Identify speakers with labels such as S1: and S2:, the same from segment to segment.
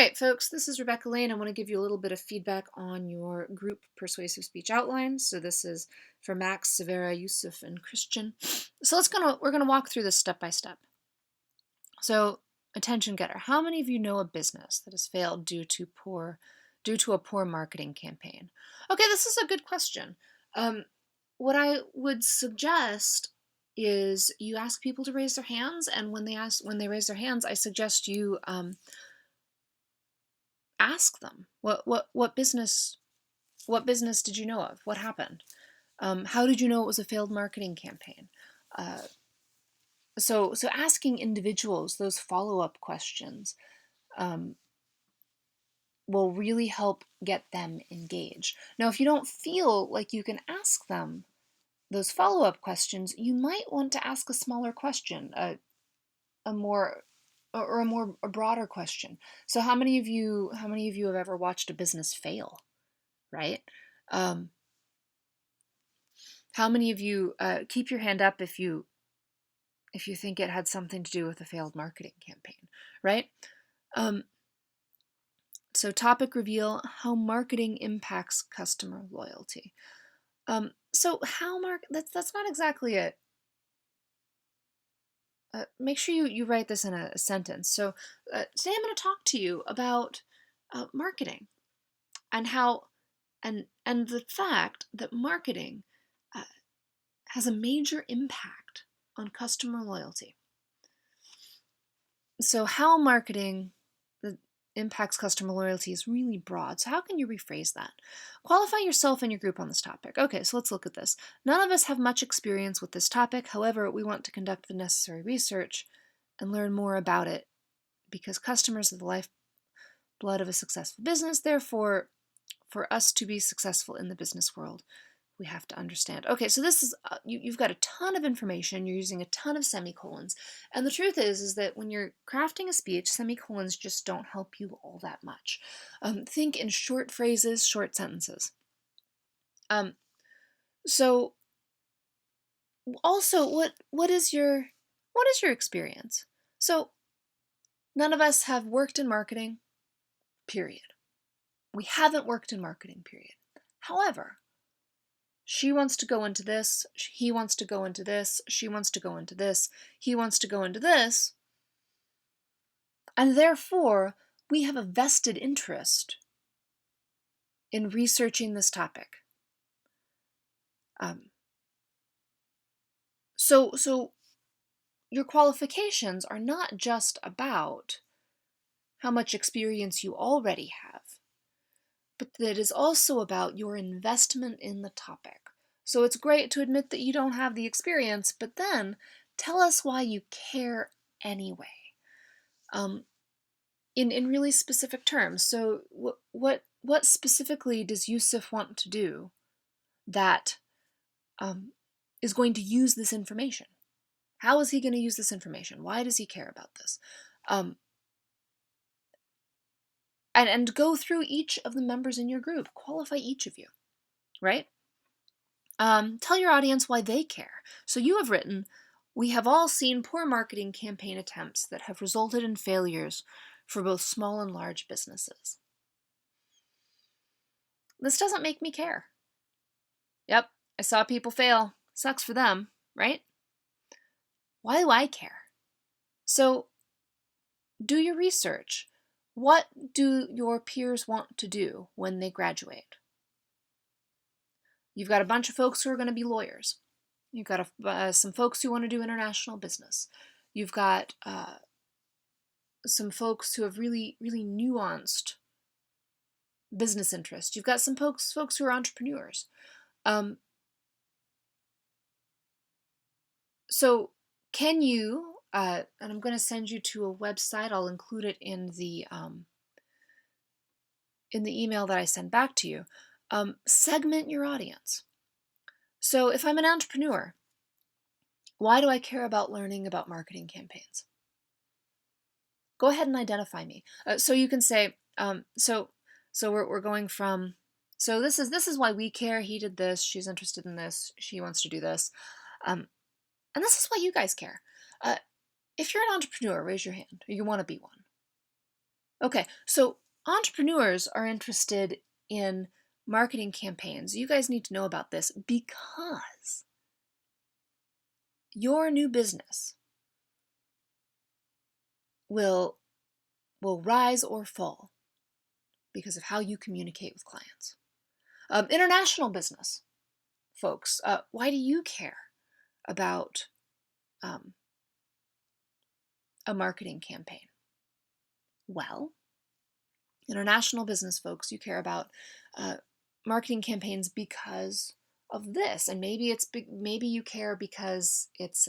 S1: right, folks, this is Rebecca Lane. I want to give you a little bit of feedback on your group persuasive speech outline. So this is for Max, Severa, Yusuf, and Christian. So we're gonna walk through this step by step. So attention getter, how many of you know a business that has failed due to a poor marketing campaign? Okay, this is a good question. What I would suggest is you ask people to raise their hands, and when they raise their hands, I suggest you ask them what business did you know of? What happened? How did you know it was a failed marketing campaign? So asking individuals those follow-up questions will really help get them engaged. Now, if you don't feel like you can ask them those follow-up questions, you might want to ask a smaller question, a broader question. So how many of you have ever watched a business fail, right? How many of you keep your hand up if you think it had something to do with a failed marketing campaign, right? So topic reveal, how marketing impacts customer loyalty. So that's not exactly it. Make sure you write this in a sentence. So today I'm going to talk to you about marketing and how and the fact that marketing has a major impact on customer loyalty. So how marketing impacts customer loyalty is really broad. So how can you rephrase that? Qualify yourself and your group on this topic. Okay, so let's look at this. None of us have much experience with this topic. However, we want to conduct the necessary research and learn more about it because customers are the lifeblood of a successful business. Therefore, for us to be successful in the business world, we have to understand. Okay, so this is, you've got a ton of information, you're using a ton of semicolons, and the truth is that when you're crafting a speech, semicolons just don't help you all that much. Think in short phrases, short sentences. So also, what is your experience? So none of us have worked in marketing, period. We haven't worked in marketing, period. However, she wants to go into this, he wants to go into this, she wants to go into this, he wants to go into this, and therefore we have a vested interest in researching this topic. So your qualifications are not just about how much experience you already have, but that is also about your investment in the topic. So it's great to admit that you don't have the experience, but then tell us why you care anyway. In really specific terms. So what specifically does Yusuf want to do that is going to use this information? How is he going to use this information? Why does he care about this? And go through each of the members in your group. Qualify each of you, right? Tell your audience why they care. So you have written, we have all seen poor marketing campaign attempts that have resulted in failures for both small and large businesses. This doesn't make me care. Yep, I saw people fail. Sucks for them, right? Why do I care? So do your research. What do your peers want to do when they graduate? You've got a bunch of folks who are going to be lawyers. You've got some folks who want to do international business. You've got some folks who have really, really nuanced business interests. You've got some folks who are entrepreneurs. So can you, and I'm going to send you to a website, I'll include it in the email that I send back to you, segment your audience. So if I'm an entrepreneur, why do I care about learning about marketing campaigns? Go ahead and identify me. So you can say, so we're going from, so this is why we care. He did this. She's interested in this. She wants to do this. And this is why you guys care. If you're an entrepreneur, raise your hand. Or you want to be one. Okay, so entrepreneurs are interested in marketing campaigns. You guys need to know about this because your new business will rise or fall because of how you communicate with clients. International business folks, why do you care about um, a marketing campaign? Well, international business folks, you care about marketing campaigns because of this, and maybe you care because it's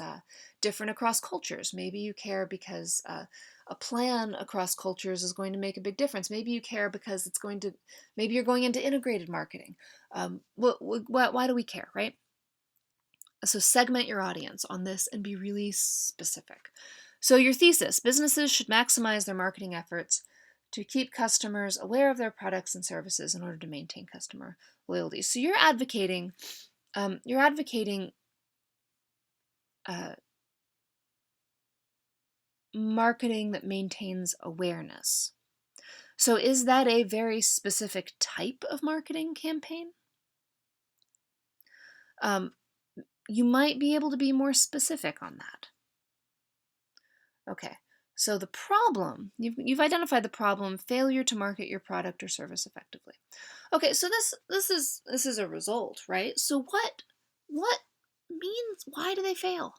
S1: different across cultures. Maybe you care because a plan across cultures is going to make a big difference. Maybe you care because maybe you're going into integrated marketing. Why do we care, right? So segment your audience on this and be really specific. So your thesis: businesses should maximize their marketing efforts to keep customers aware of their products and services in order to maintain customer loyalty. So you're advocating uh, marketing that maintains awareness. So is that a very specific type of marketing campaign? You might be able to be more specific on that. Okay, so the problem, you've identified the problem: failure to market your product or service effectively. Okay, so this is a result, right? So what means, why do they fail?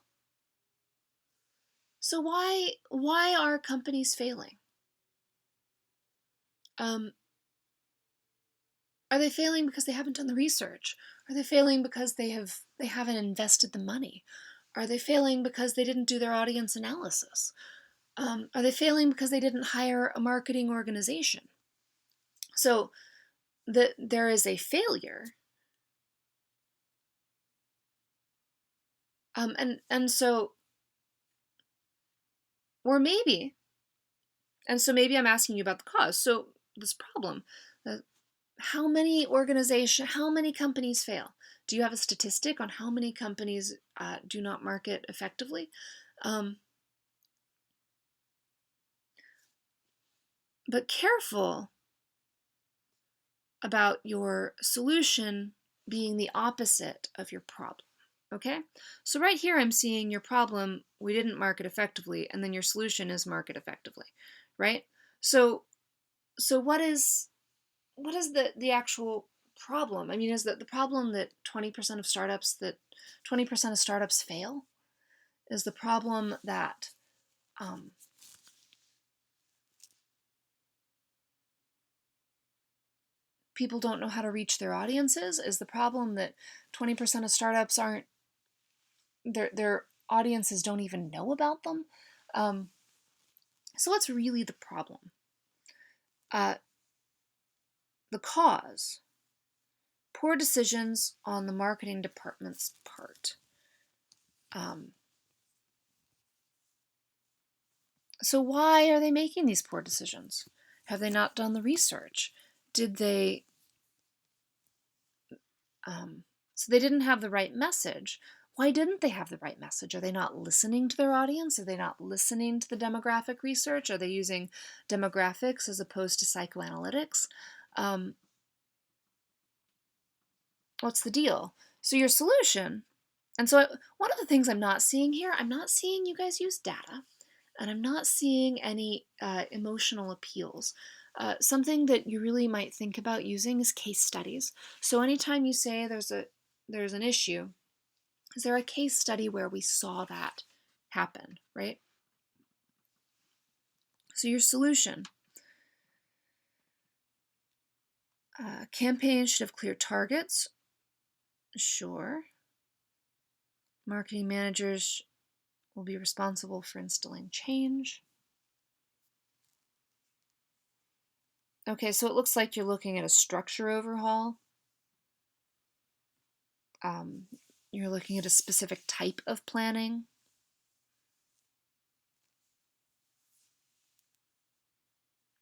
S1: So why are companies failing? Um, are they failing because they haven't done the research? Are they failing because they haven't invested the money? Are they failing because they didn't do their audience analysis? Are they failing because they didn't hire a marketing organization? So there is a failure, and so, or maybe, and so maybe I'm asking you about the cause. So this problem, how many companies fail? Do you have a statistic on how many companies do not market effectively? But careful about your solution being the opposite of your problem. Okay? So right here I'm seeing your problem: we didn't market effectively, and then your solution is market effectively, right? So what is the actual problem? I mean, is that the problem that 20% of startups fail? Is the problem that people don't know how to reach their audiences? Is the problem that 20% of startups aren't, their audiences don't even know about them? So what's really the problem? The cause: poor decisions on the marketing department's part. So why are they making these poor decisions? Have they not done the research? Did they so they didn't have the right message. Why didn't they have the right message? Are they not listening to their audience? Are they not listening to the demographic research? Are they using demographics as opposed to psychoanalytics? What's the deal? So your solution, and so one of the things I'm not seeing here, I'm not seeing you guys use data, and I'm not seeing any emotional appeals. Something that you really might think about using is case studies. So anytime you say there's an issue, is there a case study where we saw that happen, right? So your solution: campaigns should have clear targets. Sure. Marketing managers will be responsible for instilling change. Okay, so it looks like you're looking at a structure overhaul. You're looking at a specific type of planning.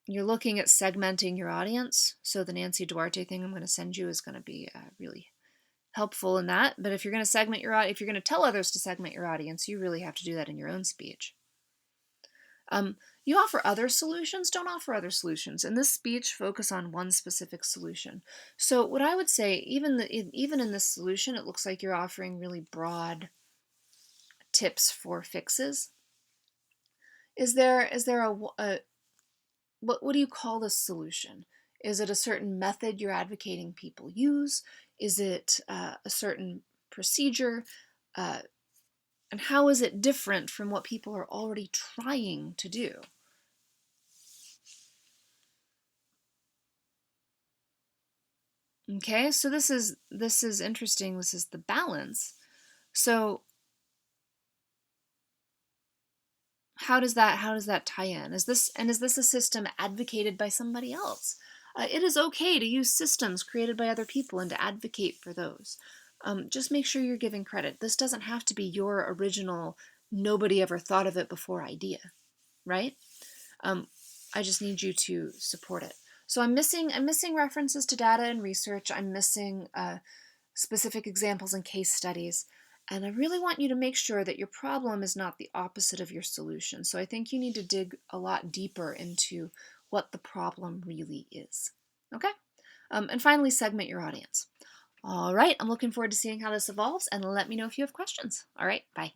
S1: You're looking at segmenting your audience. So the Nancy Duarte thing I'm going to send you is going to be really helpful in that. But if you're going to segment if you're going to tell others to segment your audience, you really have to do that in your own speech. You offer other solutions, don't offer other solutions. In this speech, focus on one specific solution. So what I would say, even in this solution, it looks like you're offering really broad tips for fixes. Is there a what do you call this solution? Is it a certain method you're advocating people use? Is it a certain procedure? And how is it different from what people are already trying to do? Okay, so this is interesting. This is the balance. So how does that tie in? Is this a system advocated by somebody else? It is okay to use systems created by other people and to advocate for those. Just make sure you're giving credit. This doesn't have to be your original, nobody ever thought of it before idea, right? I just need you to support it. So I'm missing references to data and research. I'm missing specific examples and case studies. And I really want you to make sure that your problem is not the opposite of your solution. So I think you need to dig a lot deeper into what the problem really is. Okay? And finally, segment your audience. All right, I'm looking forward to seeing how this evolves, and let me know if you have questions. All right, bye.